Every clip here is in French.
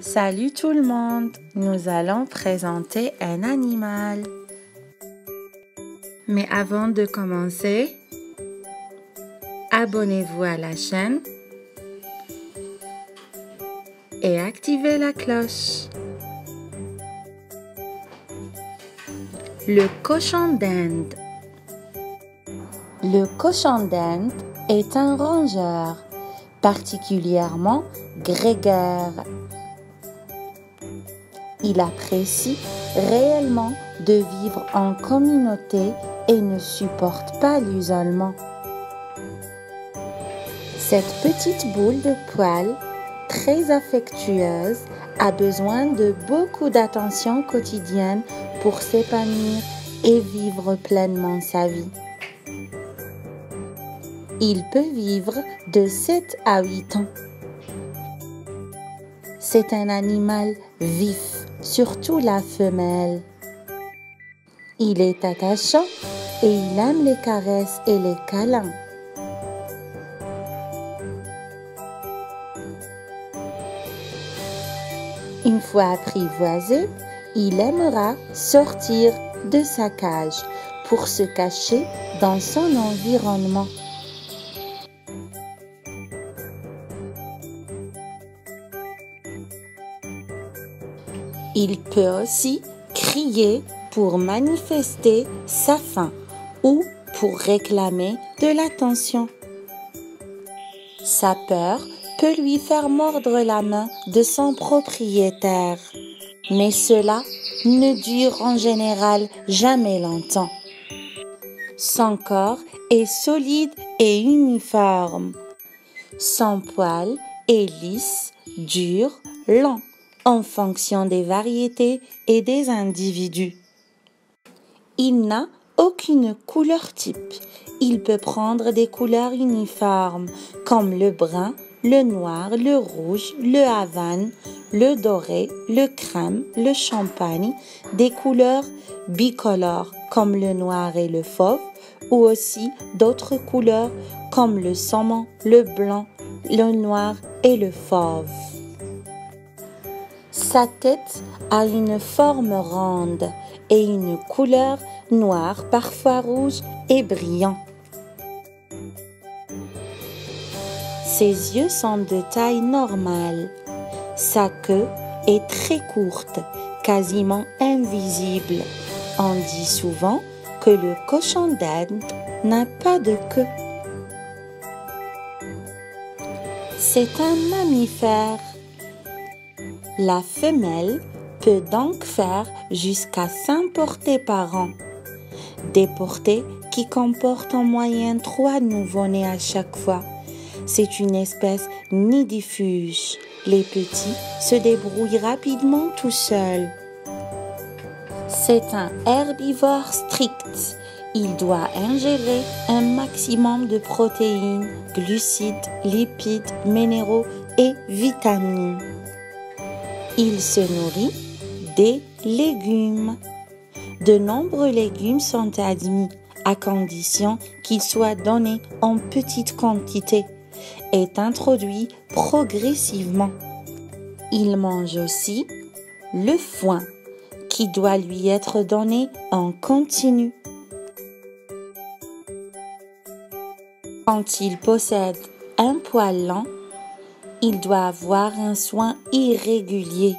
Salut tout le monde, nous allons présenter un animal. Mais avant de commencer, abonnez-vous à la chaîne et activez la cloche. Le cochon d'Inde. Le cochon d'Inde est un rongeur, particulièrement grégaire. Il apprécie réellement de vivre en communauté et ne supporte pas l'isolement. Cette petite boule de poils, très affectueuse, a besoin de beaucoup d'attention quotidienne pour s'épanouir et vivre pleinement sa vie. Il peut vivre de 7 à 8 ans. C'est un animal vif, surtout la femelle. Il est attachant et il aime les caresses et les câlins. Une fois apprivoisé, il aimera sortir de sa cage pour se cacher dans son environnement. Il peut aussi crier pour manifester sa faim ou pour réclamer de l'attention. Sa peur peut lui faire mordre la main de son propriétaire, mais cela ne dure en général jamais longtemps. Son corps est solide et uniforme. Son poil est lisse, dur, lent, en fonction des variétés et des individus. Il n'a aucune couleur type. Il peut prendre des couleurs uniformes comme le brun, le noir, le rouge, le havane, le doré, le crème, le champagne, des couleurs bicolores comme le noir et le fauve, ou aussi d'autres couleurs comme le saumon, le blanc, le noir et le fauve. Sa tête a une forme ronde et une couleur noire, parfois rouge et brillant. Ses yeux sont de taille normale. Sa queue est très courte, quasiment invisible. On dit souvent que le cochon d'Inde n'a pas de queue. C'est un mammifère. La femelle peut donc faire jusqu'à 5 portées par an. Des portées qui comportent en moyenne 3 nouveau-nés à chaque fois. C'est une espèce nidifuge. Les petits se débrouillent rapidement tout seuls. C'est un herbivore strict. Il doit ingérer un maximum de protéines, glucides, lipides, minéraux et vitamines. Il se nourrit des légumes. De nombreux légumes sont admis à condition qu'ils soient donnés en petite quantité et introduits progressivement. Il mange aussi le foin qui doit lui être donné en continu. Quand il possède un poil lent, il doit avoir un soin irrégulier.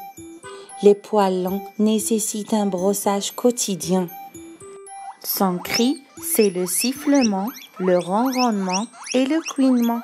Les poils longs nécessitent un brossage quotidien. Son cri, c'est le sifflement, le ronronnement et le couinement.